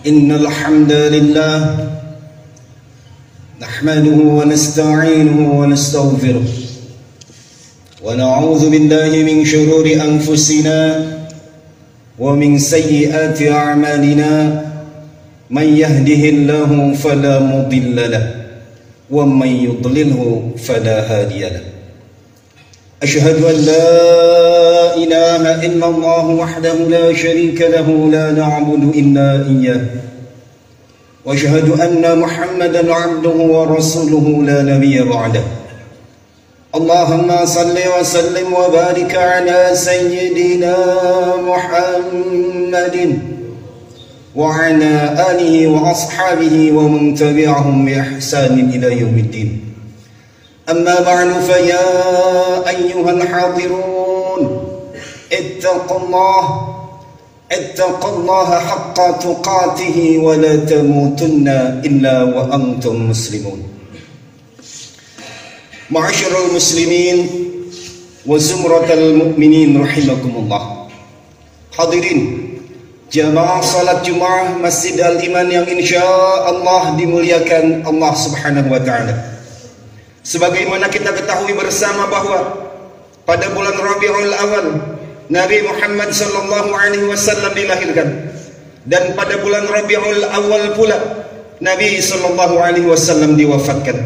إن الحمد لله نحمده ونستعينه ونستغفره ونعوذ بالله من شرور أنفسنا ومن سيئات أعمالنا من يهده الله فلا مضل له ومن يضلله فلا هادي له أشهد أن لا إله إلا الله وحده لا شريك له لا نعبد إلا إياه وأشهد أن محمدا عبده ورسوله لا نبي بعده اللهم صل وسلم وبارك على سيدنا محمد وعلى آله وأصحابه ومن تبعهم بإحسان إلى يوم الدين أما بعد فيا أيها الحاضرون اتقوا الله حق تقاته ولا تموتن إلا وأنتم مسلمون معاشر المسلمين وزمرة المؤمنين رحمكم الله. Hadirin jamaah salat Jumat Masjid Al-Iman yang insya Allah dimuliakan Allah Subhanahu wa Ta'ala. Sebagaimana kita ketahui bersama bahwa pada bulan Rabiul Awal Nabi Muhammad sallallahu alaihi wasallam dilahirkan, dan pada bulan Rabiul Awal pula Nabi sallallahu alaihi wasallam diwafatkan.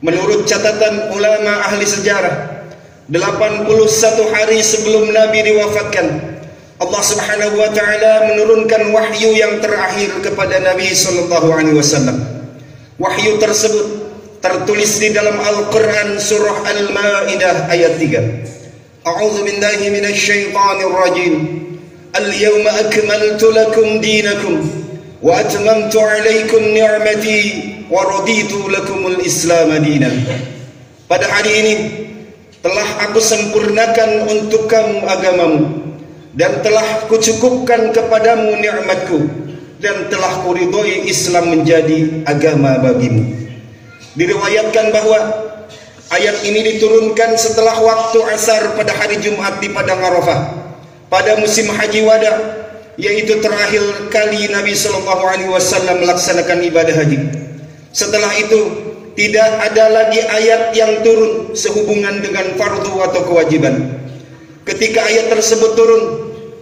Menurut catatan ulama ahli sejarah, 81 hari sebelum Nabi diwafatkan, Allah Subhanahu wa Ta'ala menurunkan wahyu yang terakhir kepada Nabi sallallahu alaihi wasallam. Wahyu tersebut tertulis di dalam Al-Quran surah Al-Ma'idah ayat 3. A'udzu billahi minasy syaithanir rajim. Al-yawma akmaltu lakum dinakum wa atmamtu 'alaikum ni'mati wa raditu lakumul Islam dinan. Pada hari ini telah aku sempurnakan untuk kamu agamamu, dan telah kucukupkan kepadamu nikmatku, dan telah kuridhoi Islam menjadi agama bagimu. Diriwayatkan bahwa ayat ini diturunkan setelah waktu asar pada hari Jumat di Padang Arafah pada musim haji wada, yaitu terakhir kali Nabi sallallahu alaihi wasallam melaksanakan ibadah haji. Setelah itu tidak ada lagi ayat yang turun sehubungan dengan fardu atau kewajiban. Ketika ayat tersebut turun,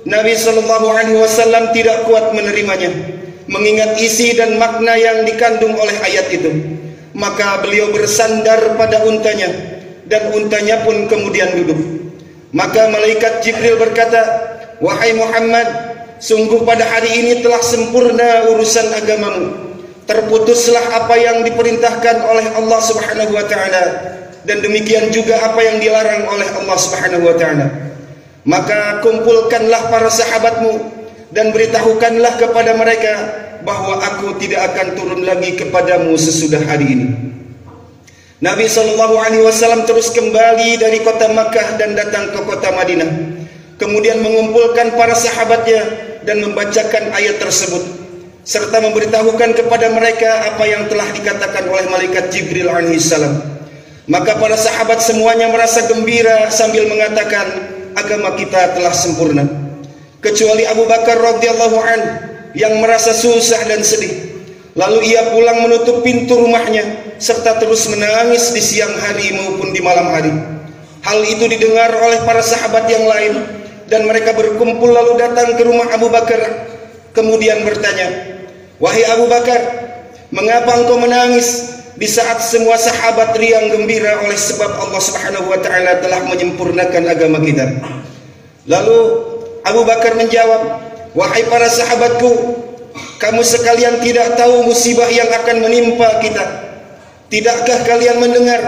Nabi sallallahu alaihi wasallam tidak kuat menerimanya, mengingat isi dan makna yang dikandung oleh ayat itu. Maka beliau bersandar pada untanya, dan untanya pun kemudian duduk. Maka malaikat Jibril berkata, "Wahai Muhammad, sungguh pada hari ini telah sempurna urusan agamamu. Terputuslah apa yang diperintahkan oleh Allah Subhanahu wa Ta'ala, dan demikian juga apa yang dilarang oleh Allah Subhanahu wa Ta'ala. Maka kumpulkanlah para sahabatmu dan beritahukanlah kepada mereka bahwa aku tidak akan turun lagi kepadamu sesudah hari ini." Nabi SAW terus kembali dari kota Makkah dan datang ke kota Madinah, kemudian mengumpulkan para sahabatnya dan membacakan ayat tersebut, serta memberitahukan kepada mereka apa yang telah dikatakan oleh malaikat Jibril alaihissalam. Maka para sahabat semuanya merasa gembira sambil mengatakan, agama kita telah sempurna, kecuali Abu Bakar radhiyallahu anhu yang merasa susah dan sedih. Lalu ia pulang menutup pintu rumahnya serta terus menangis di siang hari maupun di malam hari. Hal itu didengar oleh para sahabat yang lain, dan mereka berkumpul lalu datang ke rumah Abu Bakar, kemudian bertanya, "Wahai Abu Bakar, mengapa engkau menangis di saat semua sahabat riang gembira oleh sebab Allah Subhanahu wa Ta'ala telah menyempurnakan agama kita?" Lalu Abu Bakar menjawab, "Wahai para sahabatku, kamu sekalian tidak tahu musibah yang akan menimpa kita. Tidakkah kalian mendengar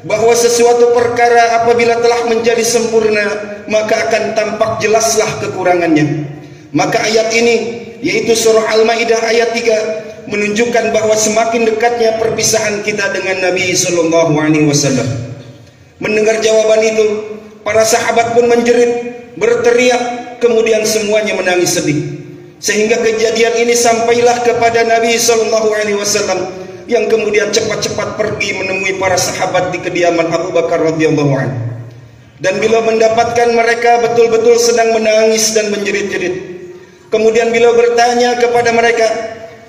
bahwa sesuatu perkara apabila telah menjadi sempurna, maka akan tampak jelaslah kekurangannya?" Maka ayat ini, yaitu surah Al-Ma'idah ayat 3, menunjukkan bahwa semakin dekatnya perpisahan kita dengan Nabi sallallahu alaihi wasallam. Mendengar jawaban itu, para sahabat pun menjerit, berteriak, kemudian semuanya menangis sedih. Sehingga kejadian ini sampailah kepada Nabi sallallahu alaihi wasallam, yang kemudian cepat-cepat pergi menemui para sahabat di kediaman Abu Bakar radhiyallahu anhu. Dan bila mendapatkan mereka betul-betul sedang menangis dan menjerit-jerit, Kemudian beliau bertanya kepada mereka,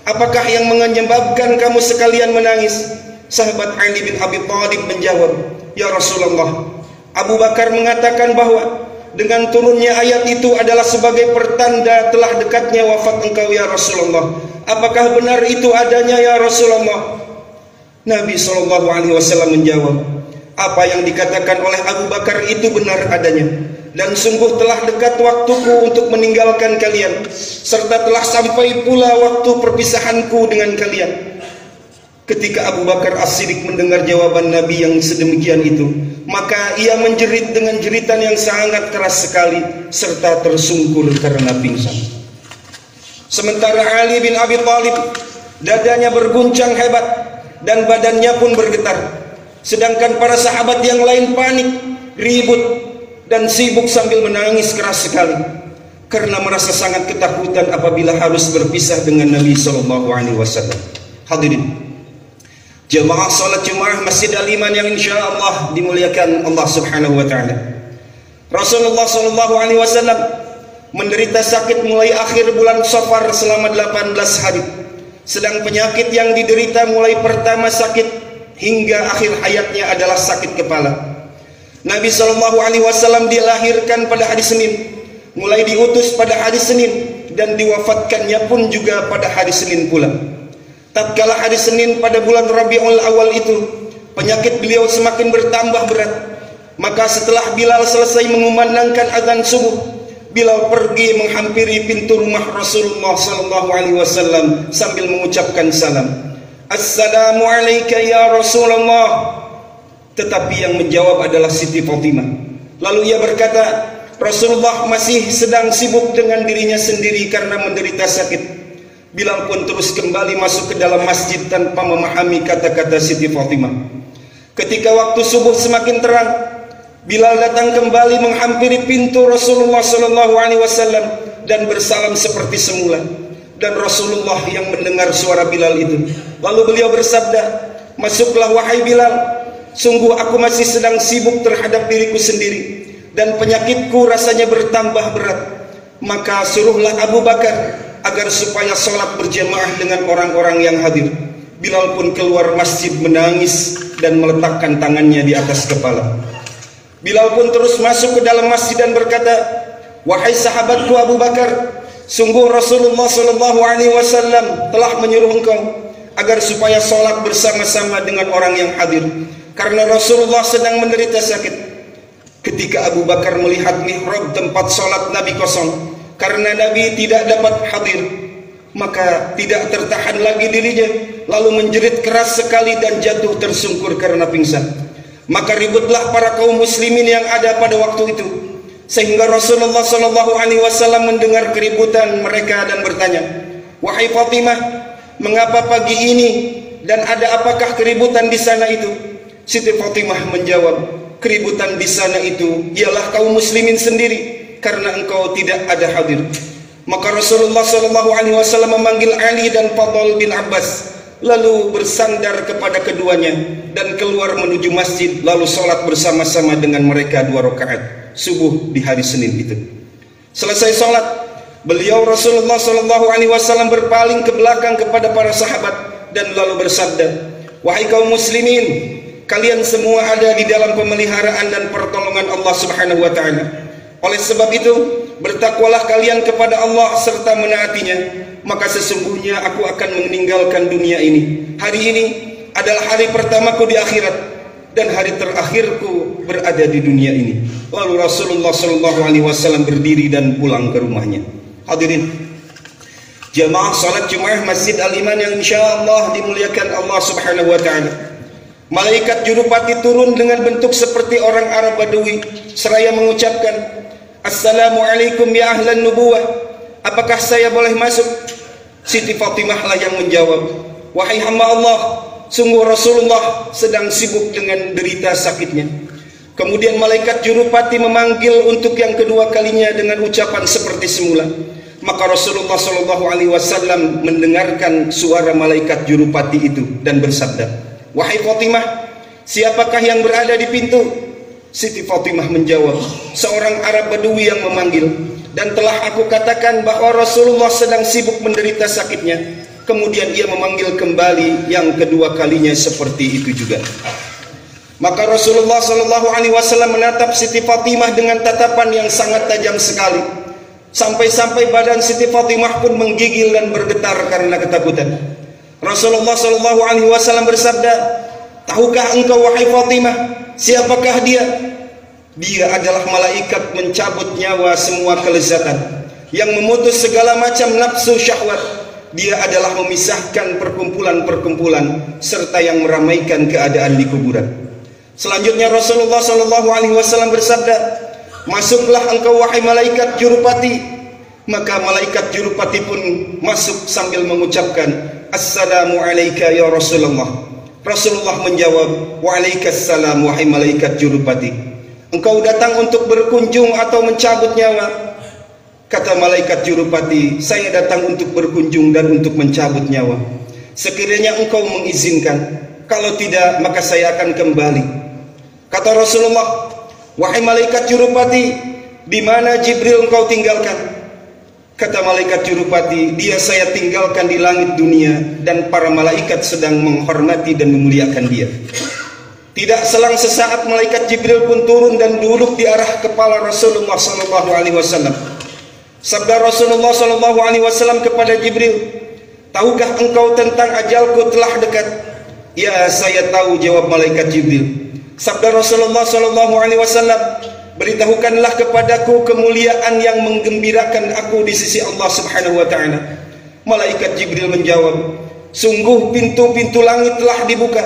apakah yang menyebabkan kamu sekalian menangis? Sahabat Ali bin Abi Thalib menjawab, ya Rasulullah, Abu Bakar mengatakan bahwa dengan turunnya ayat itu adalah sebagai pertanda telah dekatnya wafat engkau ya Rasulullah. Apakah benar itu adanya ya Rasulullah? Nabi SAW menjawab, apa yang dikatakan oleh Abu Bakar itu benar adanya, dan sungguh telah dekat waktuku untuk meninggalkan kalian, serta telah sampai pula waktu perpisahanku dengan kalian. Ketika Abu Bakar As-Siddiq mendengar jawaban Nabi yang sedemikian itu, maka ia menjerit dengan jeritan yang sangat keras sekali serta tersungkur karena pingsan. Sementara Ali bin Abi Thalib dadanya berguncang hebat dan badannya pun bergetar, sedangkan para sahabat yang lain panik, ribut dan sibuk sambil menangis keras sekali karena merasa sangat ketakutan apabila harus berpisah dengan Nabi SAW. Hadirin jemaah salat Jumat Masjid Al-Iman yang insyaallah dimuliakan Allah Subhanahu wa taala. Rasulullah SAW menderita sakit mulai akhir bulan Safar selama 18 hari. Sedang penyakit yang diderita mulai pertama sakit hingga akhir hayatnya adalah sakit kepala. Nabi SAW dilahirkan pada hari Senin, mulai diutus pada hari Senin, dan diwafatkannya pun juga pada hari Senin pula. Tatkala hari Senin pada bulan Rabiul Awal itu, penyakit beliau semakin bertambah berat. Maka setelah Bilal selesai mengumandangkan azan subuh, Bilal pergi menghampiri pintu rumah Rasulullah SAW sambil mengucapkan salam, Assalamu alayka ya Rasulullah. Tetapi yang menjawab adalah Siti Fatimah. Lalu ia berkata, Rasulullah masih sedang sibuk dengan dirinya sendiri karena menderita sakit. Bilal pun terus kembali masuk ke dalam masjid tanpa memahami kata-kata Siti Fatimah. Ketika waktu subuh semakin terang, Bilal datang kembali menghampiri pintu Rasulullah SAW dan bersalam seperti semula. Dan Rasulullah yang mendengar suara Bilal itu, lalu beliau bersabda, masuklah wahai Bilal, sungguh aku masih sedang sibuk terhadap diriku sendiri dan penyakitku rasanya bertambah berat. Maka suruhlah Abu Bakar agar supaya sholat berjamaah dengan orang-orang yang hadir. Bilal pun keluar masjid menangis dan meletakkan tangannya di atas kepala. Bilal pun terus masuk ke dalam masjid dan berkata, wahai sahabatku Abu Bakar, sungguh Rasulullah SAW telah menyuruh engkau agar supaya sholat bersama-sama dengan orang yang hadir, karena Rasulullah sedang menderita sakit. Ketika Abu Bakar melihat mihrab tempat sholat Nabi kosong karena Nabi tidak dapat hadir, maka tidak tertahan lagi dirinya, lalu menjerit keras sekali dan jatuh tersungkur karena pingsan. Maka ributlah para kaum muslimin yang ada pada waktu itu, sehingga Rasulullah SAW mendengar keributan mereka dan bertanya, wahai Fatimah, mengapa pagi ini dan ada apakah keributan di sana itu? Siti Fatimah menjawab, keributan di sana itu ialah kaum muslimin sendiri karena engkau tidak ada hadir. Maka Rasulullah SAW memanggil Ali dan Fadl bin Abbas, lalu bersandar kepada keduanya dan keluar menuju masjid, lalu sholat bersama-sama dengan mereka 2 rakaat subuh di hari Senin itu. Selesai sholat, beliau Rasulullah SAW berpaling ke belakang kepada para sahabat dan lalu bersabda, wahai kaum muslimin, kalian semua ada di dalam pemeliharaan dan pertolongan Allah Subhanahu wa taala. Oleh sebab itu, bertakwalah kalian kepada Allah serta menaatinya, maka sesungguhnya aku akan meninggalkan dunia ini. Hari ini adalah hari pertamaku di akhirat dan hari terakhirku berada di dunia ini. Lalu Rasulullah SAW berdiri dan pulang ke rumahnya. Hadirin jamaah salat Jumat Masjid Al-Iman yang insyaallah dimuliakan Allah Subhanahu wa taala. Malaikat jurupati turun dengan bentuk seperti orang Arab Badui seraya mengucapkan, Assalamualaikum ya ahlan nubuwah, apakah saya boleh masuk? Siti Fatimah lah yang menjawab, wahai hamba Allah, sungguh Rasulullah sedang sibuk dengan derita sakitnya. Kemudian malaikat jurupati memanggil untuk yang kedua kalinya dengan ucapan seperti semula. Maka Rasulullah SAW mendengarkan suara malaikat jurupati itu dan bersabda, wahai Fatimah, siapakah yang berada di pintu? Siti Fatimah menjawab, seorang Arab Badui yang memanggil. dan telah aku katakan bahwa Rasulullah sedang sibuk menderita sakitnya. Kemudian ia memanggil kembali yang kedua kalinya seperti itu juga. Maka Rasulullah Shallallahu Alaihi Wasallam menatap Siti Fatimah dengan tatapan yang sangat tajam sekali, sampai-sampai badan Siti Fatimah pun menggigil dan bergetar karena ketakutan. Rasulullah Shallallahu Alaihi Wasallam bersabda, tahukah engkau wahai Fatimah, siapakah dia? Dia adalah malaikat mencabut nyawa semua kelezatan, yang memutus segala macam nafsu syahwat. Dia adalah memisahkan perkumpulan-perkumpulan serta yang meramaikan keadaan di kuburan. Selanjutnya Rasulullah Shallallahu Alaihi Wasallam bersabda, masuklah engkau wahai malaikat Jurupati. Maka malaikat Jurupati pun masuk sambil mengucapkan, assalamu alayka ya Rasulullah. Rasulullah menjawab, waalaikumsalam wahai malaikat Jurupati. Engkau datang untuk berkunjung atau mencabut nyawa? Kata malaikat Jurupati, saya datang untuk berkunjung dan untuk mencabut nyawa. Sekiranya engkau mengizinkan, kalau tidak maka saya akan kembali. Kata Rasulullah, wahai malaikat Jurupati, di mana Jibril engkau tinggalkan? Kata malaikat Jurupati, dia saya tinggalkan di langit dunia dan para malaikat sedang menghormati dan memuliakan dia. Tidak selang sesaat malaikat Jibril pun turun dan duduk di arah kepala Rasulullah Sallallahu Alaihi Wasallam. Sabda Rasulullah Sallallahu Alaihi Wasallam kepada Jibril, tahukah engkau tentang ajalku telah dekat? Ya, saya tahu, jawab malaikat Jibril. Sabda Rasulullah Sallallahu Alaihi Wasallam, beritahukanlah kepadaku kemuliaan yang menggembirakan aku di sisi Allah Subhanahu Wa Taala. Malaikat Jibril menjawab, sungguh pintu-pintu langit telah dibuka.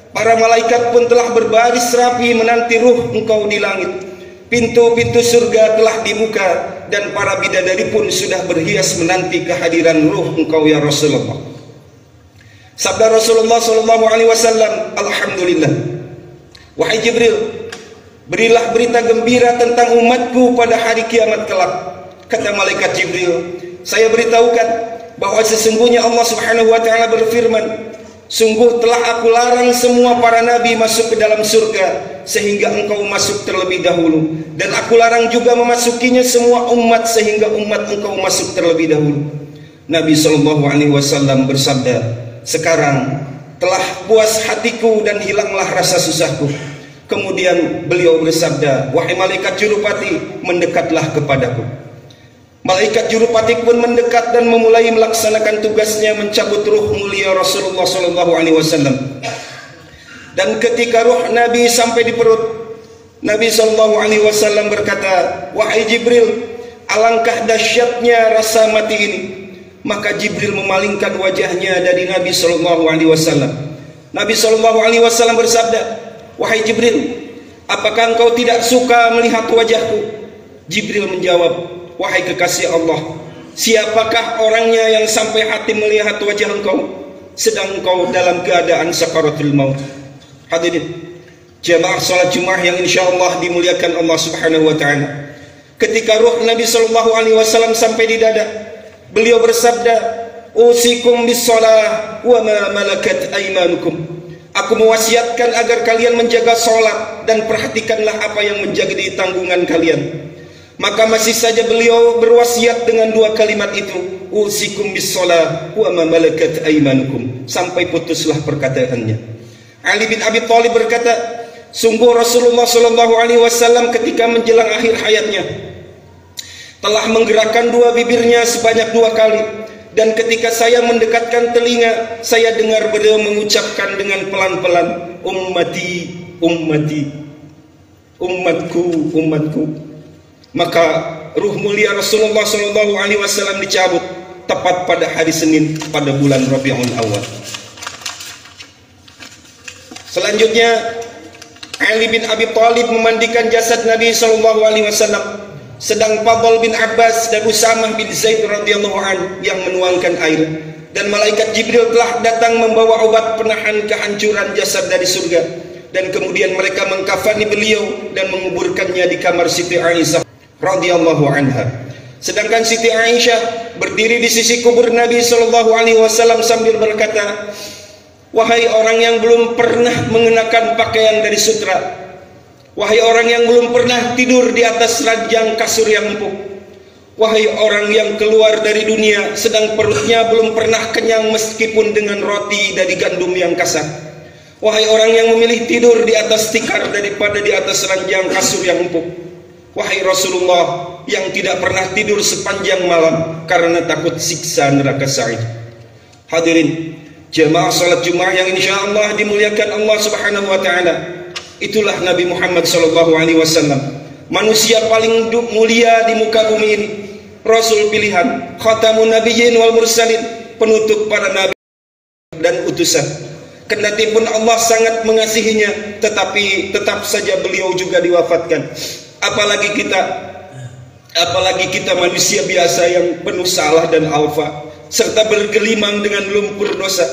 Para malaikat pun telah berbaris rapi menanti ruh engkau di langit. Pintu-pintu surga telah dibuka dan para bidadari pun sudah berhias menanti kehadiran ruh engkau ya Rasulullah. Sabda Rasulullah Sallallahu Alaihi Wasallam, alhamdulillah. Wahai Jibril, berilah berita gembira tentang umatku pada hari kiamat kelak. Kata malaikat Jibril, saya beritahukan bahwa sesungguhnya Allah Subhanahu Wa Taala berfirman, sungguh telah aku larang semua para nabi masuk ke dalam surga sehingga engkau masuk terlebih dahulu, dan aku larang juga memasukinya semua umat sehingga umat engkau masuk terlebih dahulu. Nabi Shallallahu Alaihi Wasallam bersabda, sekarang telah puas hatiku dan hilanglah rasa susahku. Kemudian beliau bersabda, wahai malaikat Jurupati, mendekatlah kepadaku. Malaikat Jurupati pun mendekat dan memulai melaksanakan tugasnya mencabut ruh mulia Rasulullah Sallallahu Alaihi Wasallam. Dan ketika ruh Nabi sampai di perut, Nabi Sallallahu Alaihi Wasallam berkata, wahai Jibril, alangkah dahsyatnya rasa mati ini. Maka Jibril memalingkan wajahnya dari Nabi Sallallahu Alaihi Wasallam. Nabi Sallallahu Alaihi Wasallam bersabda, wahai Jibril, apakah engkau tidak suka melihat wajahku? Jibril menjawab, wahai kekasih Allah, siapakah orangnya yang sampai hati melihat wajah engkau sedang engkau dalam keadaan sakaratul maut? Hadirin jamaah salat Jumat yang insyaallah dimuliakan Allah Subhanahu Wa Taala, ketika ruh Nabi Sallallahu Alaihi Wasallam sampai di dada, beliau bersabda, usikum bis shalah wa ma malakat aymanukum. Aku mewasiatkan agar kalian menjaga salat dan perhatikanlah apa yang menjadi tanggungan kalian. Maka masih saja beliau berwasiat dengan dua kalimat itu, usikum bis shalah wa ma malakat aymanukum, sampai putuslah perkataannya. Ali bin Abi Thalib berkata, sungguh Rasulullah Sallallahu Alaihi Wasallam ketika menjelang akhir hayatnya telah menggerakkan dua bibirnya sebanyak 2 kali, dan ketika saya mendekatkan telinga, saya dengar beliau mengucapkan dengan pelan-pelan, ummati, ummati, umatku, umatku. Maka ruh mulia Rasulullah Sallallahu Alaihi Wasallam dicabut tepat pada hari Senin pada bulan Rabiul Awal. Selanjutnya Ali bin Abi Thalib memandikan jasad Nabi Sallallahu Alaihi Wasallam, sedang Fadl bin Abbas dan Usamah bin Zaid radhiyallahu an yang menuangkan air, dan malaikat Jibril telah datang membawa obat penahan kehancuran jasad dari surga, dan kemudian mereka mengkafani beliau dan menguburkannya di kamar Siti Aisyah radhiyallahu anha. Sedangkan Siti Aisyah berdiri di sisi kubur Nabi Sallallahu Alaihi Wasallam sambil berkata, wahai orang yang belum pernah mengenakan pakaian dari sutra, wahai orang yang belum pernah tidur di atas ranjang kasur yang empuk, Wahai orang yang keluar dari dunia sedang perutnya belum pernah kenyang meskipun dengan roti dari gandum yang kasar. Wahai orang yang memilih tidur di atas tikar daripada di atas ranjang kasur yang empuk. Wahai Rasulullah yang tidak pernah tidur sepanjang malam karena takut siksa neraka sa'ir. Hadirin jemaah salat Jumat yang insyaallah dimuliakan Allah Subhanahu wa taala. Itulah Nabi Muhammad sallallahu alaihi wasallam, manusia paling mulia di muka bumi ini, Rasul pilihan, khatamun nabiyyin wal mursalin, penutup para nabi dan utusan. Kendati pun Allah sangat mengasihinya, tetapi tetap saja beliau juga diwafatkan. Apalagi kita manusia biasa yang penuh salah dan alfa, serta bergelimang dengan lumpur dosa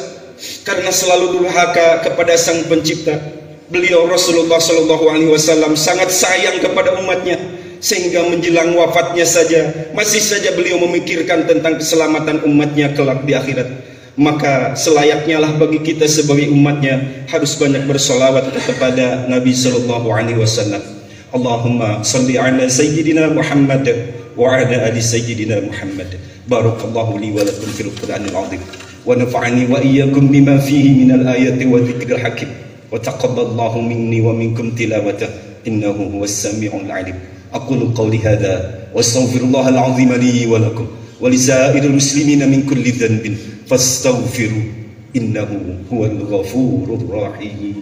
karena selalu durhaka kepada Sang Pencipta. Beliau Rasulullah sallallahu alaihi wasallam sangat sayang kepada umatnya, sehingga menjelang wafatnya saja masih saja beliau memikirkan tentang keselamatan umatnya kelak di akhirat. Maka selayaknya lah bagi kita sebagai umatnya harus banyak bersolawat kepada Nabi sallallahu alaihi wasallam. Allahumma salli ala sayyidina Muhammad wa ala ali sayyidina Muhammad. Barakallahu li wa lakum fil Qur'anil azim wa nafa'ani wa iyyakum bima fihi minal ayati wa dzikril hakim wa taqabbalallahu minni wa minkum tilawatah innahu huwas samiul alim. Aqulu qawli hadha wa astaghfirullahal azim li wa lakum wa lisairil muslimina min kulli dhanbin fastaghfiru innahu huwal ghafurur rahim.